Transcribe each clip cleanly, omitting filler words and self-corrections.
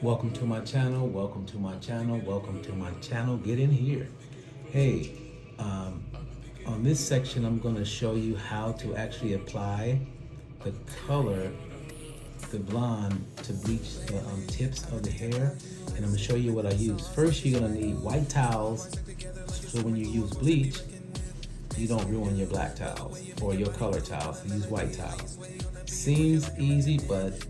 Welcome to my channel, welcome to my channel, welcome to my channel. Get in here. Hey, on this section, I'm going to show you how to actually apply the color, the blonde, to bleach the tips of the hair. And I'm going to show you what I use. First, you're going to need white towels. So when you use bleach, you don't ruin your black towels or your color towels. So use white towels. Seems easy, but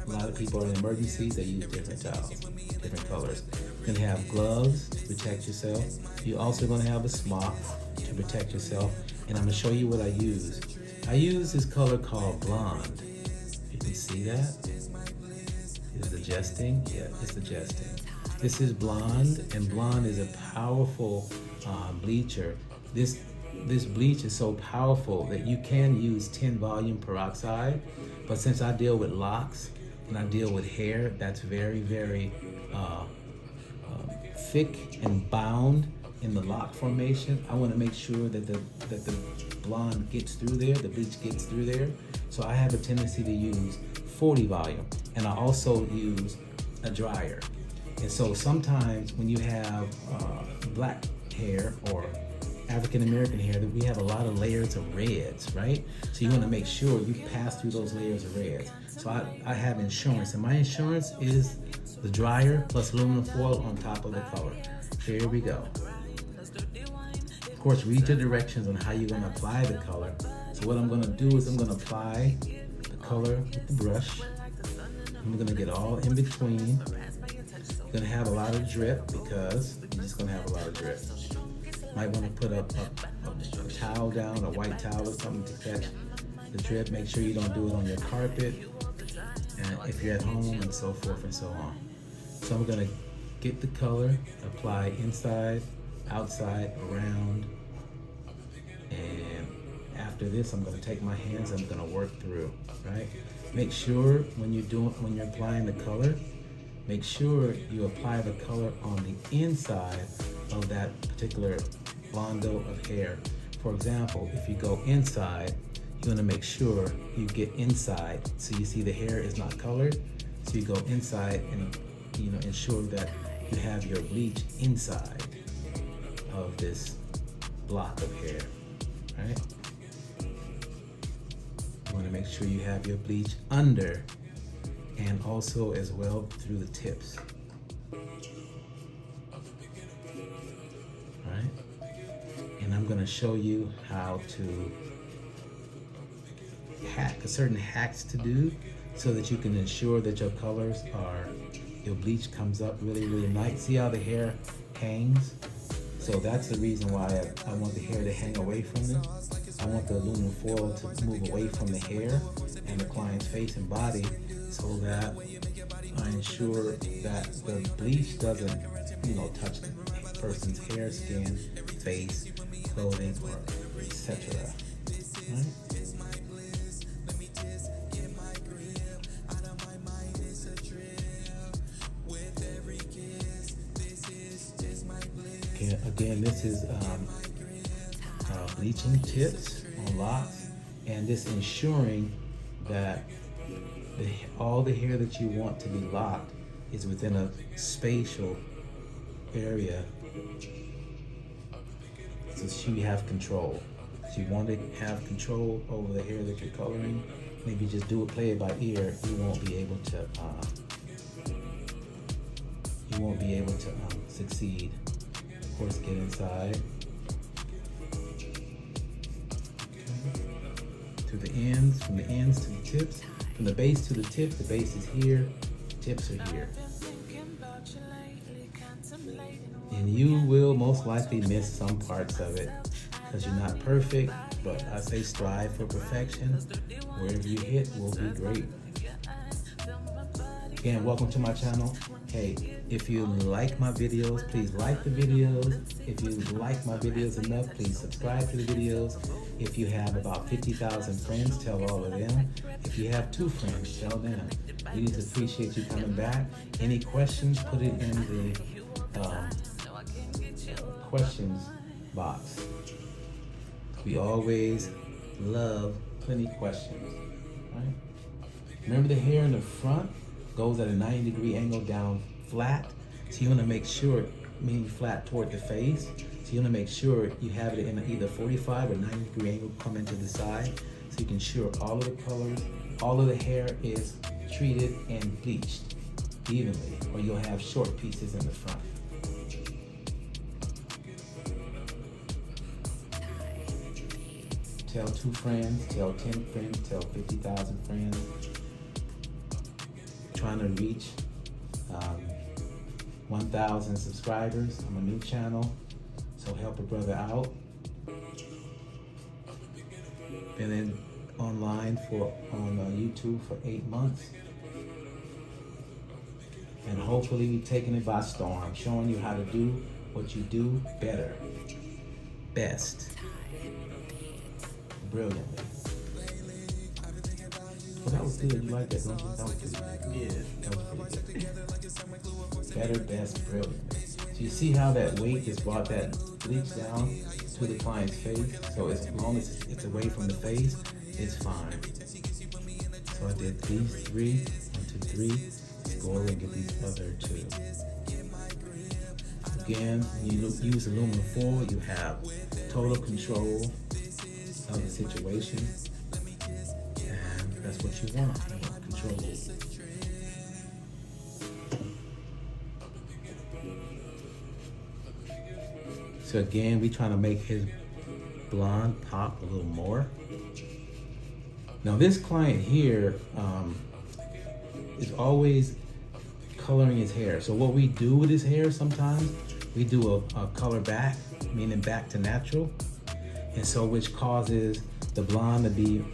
a lot of people are in emergencies. They use different towels, different colors. You're gonna have gloves to protect yourself. You're also gonna have a smock to protect yourself. And I'm gonna show you what I use. I use this color called blonde. You can see that. Is it adjusting? Yeah, it's adjusting. This is blonde, and blonde is a powerful bleacher. This bleach is so powerful that you can use 10 volume peroxide, but since I deal with locks and I deal with hair that's very, very thick and bound in the lock formation, I want to make sure that the blonde gets through there, the bleach gets through there. So I have a tendency to use 40 volume, and I also use a dryer. And so sometimes when you have black hair or African American hair, that we have a lot of layers of reds, right? So you want to make sure you pass through those layers of reds. So I have insurance, and my insurance is the dryer plus aluminum foil on top of the color. Here we go. Of course, read the directions on how you're going to apply the color. So what I'm going to do is I'm going to apply the color with the brush. I'm going to get all in between. You're going to have a lot of drip because you're just going to have a lot of drip. Might want to put a towel down, a white towel or something to catch the drip. Make sure you don't do it on your carpet, and if you're at home, and so forth and so on. So I'm going to get the color, apply inside, outside, around, and after this I'm going to take my hands, I'm going to work through, right? Make sure when you're applying the color, make sure you apply the color on the inside of that particular blondo of hair. For example, if you go inside, you want to make sure you get inside. So you see the hair is not colored. So you go inside and ensure that you have your bleach inside of this block of hair, right? You want to make sure you have your bleach under and also as well through the tips. Right? And I'm going to show you how to certain hacks to do so that you can ensure that your colors your bleach comes up really, really nice. See how the hair hangs? So that's the reason why I want the hair to hang away from this. I want the aluminum foil to move away from the hair and the client's face and body so that I ensure that the bleach doesn't, touch the person's hair, skin, face, clothing, or etc. Right? Again, this is bleaching tips on locks, and this ensuring that all the hair that you want to be locked is within a spatial area, so you have control. So you want to have control over the hair that you're coloring. Maybe just play it by ear. You won't be able to succeed. Of course, get inside. To the ends, from the ends to the tips, from the base to the tip. The base is here, tips are here. And you will most likely miss some parts of it because you're not perfect, but I say strive for perfection. Wherever you hit will be great. Again, welcome to my channel. Hey, if you like my videos, please like the videos. If you like my videos enough, please subscribe to the videos. If you have about 50,000 friends, tell all of them. If you have 2 friends, tell them. We need to appreciate you coming back. Any questions, put it in the questions box. We always love plenty questions, right? Remember, the hair in the front goes at a 90-degree angle down flat. So you want to make sure, meaning flat toward the face. So you want to make sure you have it in either 45 or 90-degree angle coming to the side. So you can ensure all of the colors, all of the hair is treated and bleached evenly, or you'll have short pieces in the front. Tell 2 friends, tell 10 friends, tell 50,000 friends. Trying to reach 1,000 subscribers. I'm a new channel, so help a brother out. Been in online on YouTube for 8 months. And hopefully we're taking it by storm, showing you how to do what you do better, best, brilliantly. Well, that was good. You like that, don't you? That was good. Yeah. That was pretty good. Better, best, brilliant. So you see how that weight has brought that bleach down to the client's face? So as long as it's away from the face, it's fine. So I did these 3, 1, 2, 3. Let's go over and get these other 2. Again, when you use aluminum foil, you have total control of the situation. And that's what you want, control. So again, we trying to make his blonde pop a little more. Now this client here is always coloring his hair. So what we do with his hair sometimes, we do a color back, meaning back to natural. And so which causes the blonde to be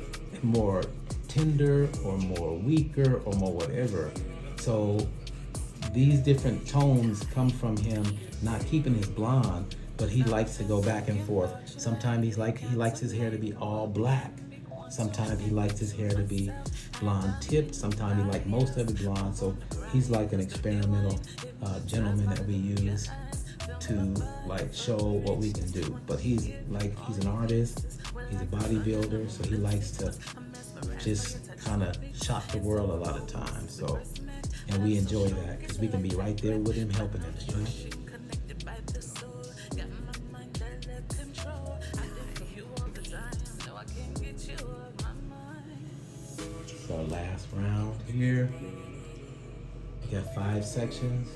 more tender or more weaker or more whatever. So these different tones come from him not keeping his blonde, but he likes to go back and forth. Sometimes he likes his hair to be all black. Sometimes he likes his hair to be blonde tipped. Sometimes he likes most of it blonde. So he's like an experimental gentleman that we use to like show what we can do. But he's an artist. He's a bodybuilder, so he likes to just kind of shock the world a lot of times. So, and we enjoy that because we can be right there with him, helping him. You know? So last round here, we got 5 sections.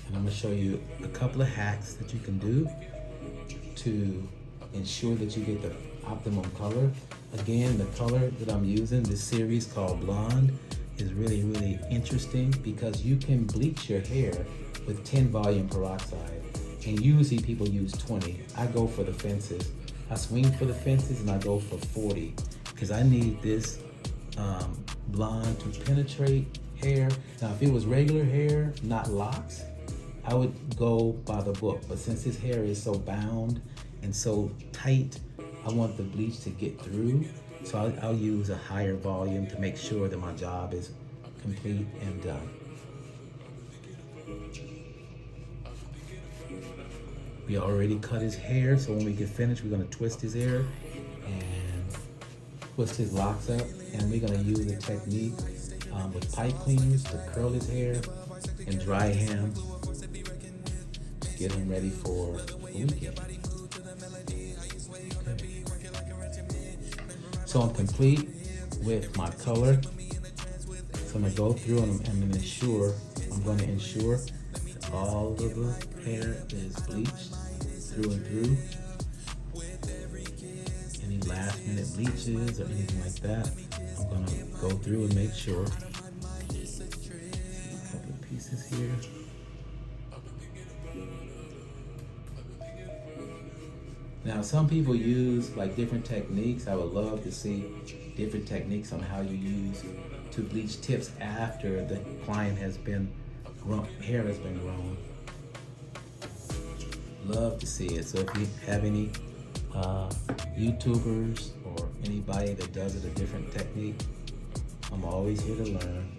And I'm gonna show you a couple of hacks that you can do to ensure that you get the optimum color. Again, the color that I'm using, this series called Blonde, is really, really interesting because you can bleach your hair with 10 volume peroxide. And usually people use 20. I go for the fences. I swing for the fences and I go for 40 because I need this blonde to penetrate hair. Now, if it was regular hair, not locks, I would go by the book. But since his hair is so bound and so tight, I want the bleach to get through. So I'll use a higher volume to make sure that my job is complete and done. We already cut his hair, so when we get finished, we're gonna twist his hair and twist his locks up. And we're gonna use a technique with pipe cleaners to curl his hair and dry him, get him ready for the weekend. Okay. So I'm complete with my color. So I'm gonna go through and I'm gonna ensure that all of the hair is bleached through and through. Any last minute bleaches or anything like that, I'm gonna go through and make sure. A couple of pieces here. Now, some people use like different techniques. I would love to see different techniques on how you use to bleach tips after the client has been grown, hair has been grown. Love to see it. So if you have any YouTubers or anybody that does it a different technique, I'm always here to learn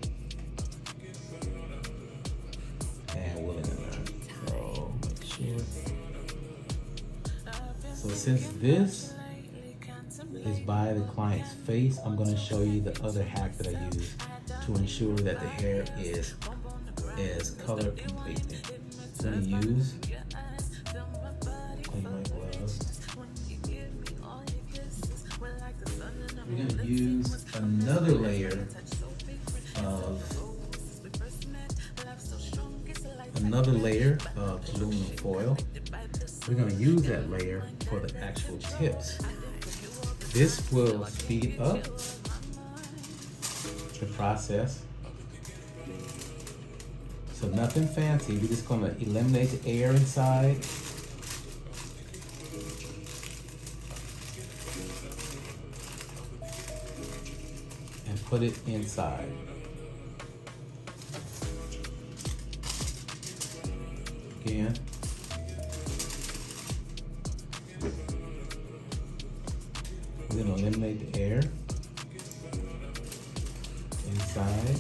and willing to learn. So make sure. So since this is by the client's face. I'm going to show you the other hack that I use to ensure that the hair is color completely. I'm going to use, clean my gloves. We're going to use another layer of aluminum foil. We're going to use that layer for the actual tips. This will speed up the process. So nothing fancy. We're just going to eliminate the air inside. And put it inside. Again. We're going to eliminate the air inside.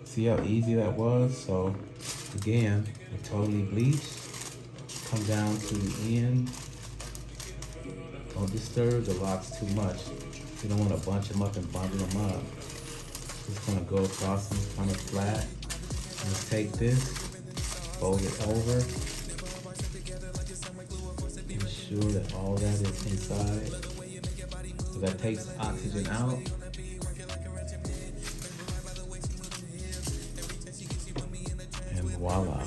See how easy that was? So again, we totally bleach. Come down to the end. Don't disturb the locks too much. You don't want to bunch them up and bundle them up. Just gonna go across them kind of flat. Let's take this, fold it over. Ensure that all that is inside. So that takes oxygen out. And voila.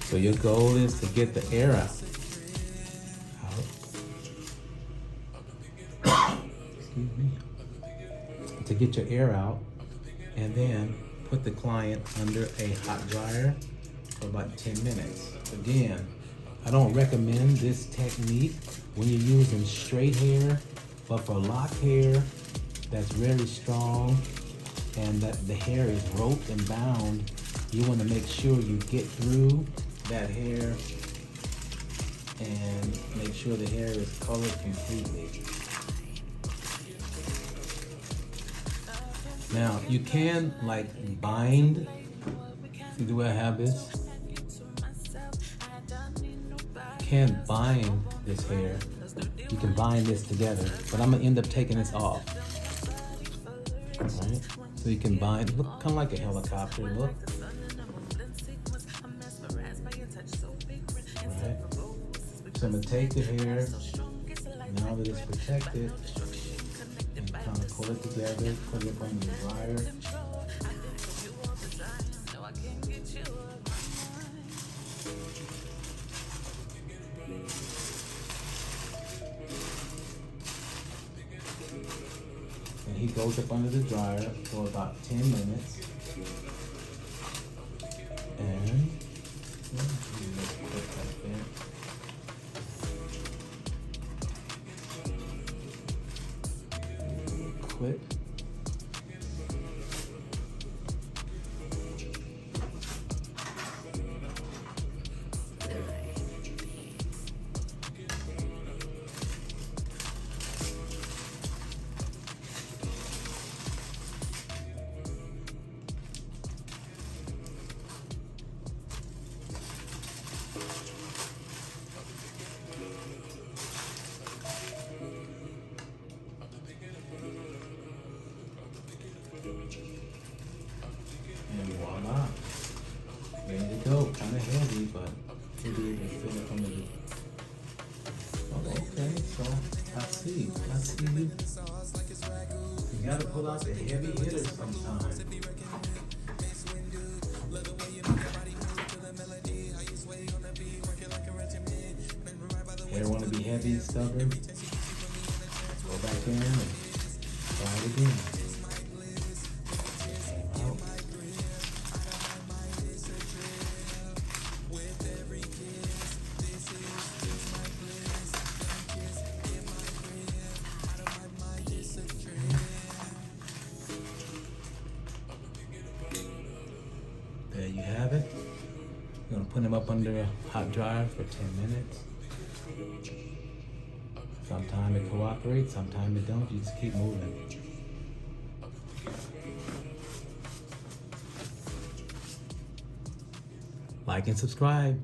So your goal is to get the air out. Excuse me. To get your air out, and then put the client under a hot dryer for about 10 minutes. Again, I don't recommend this technique when you're using straight hair, but for lock hair that's very strong and that the hair is roped and bound, you want to make sure you get through that hair and make sure the hair is colored completely. Now you can like bind. See the way I have this? You can bind this hair. You can bind this together, but I'm gonna end up taking this off. Alright? So you can bind, look kind of like a helicopter, look. Alright? So I'm gonna take the hair, now that it's protected, and kind of pull it together, put it up on the dryer. And he goes up under the dryer for about 10 minutes. And quit. And voila, ready to go. Kind of heavy, but you'll be able to feel it under the. Oh, okay. So I see you. You gotta pull out the heavy hitters sometimes. Hair want to be heavy and stubborn? Go back in and try it again. There you have it. You're gonna put them up under a hot dryer for 10 minutes. Sometimes it cooperates, sometimes it don't. You just keep moving. Like and subscribe.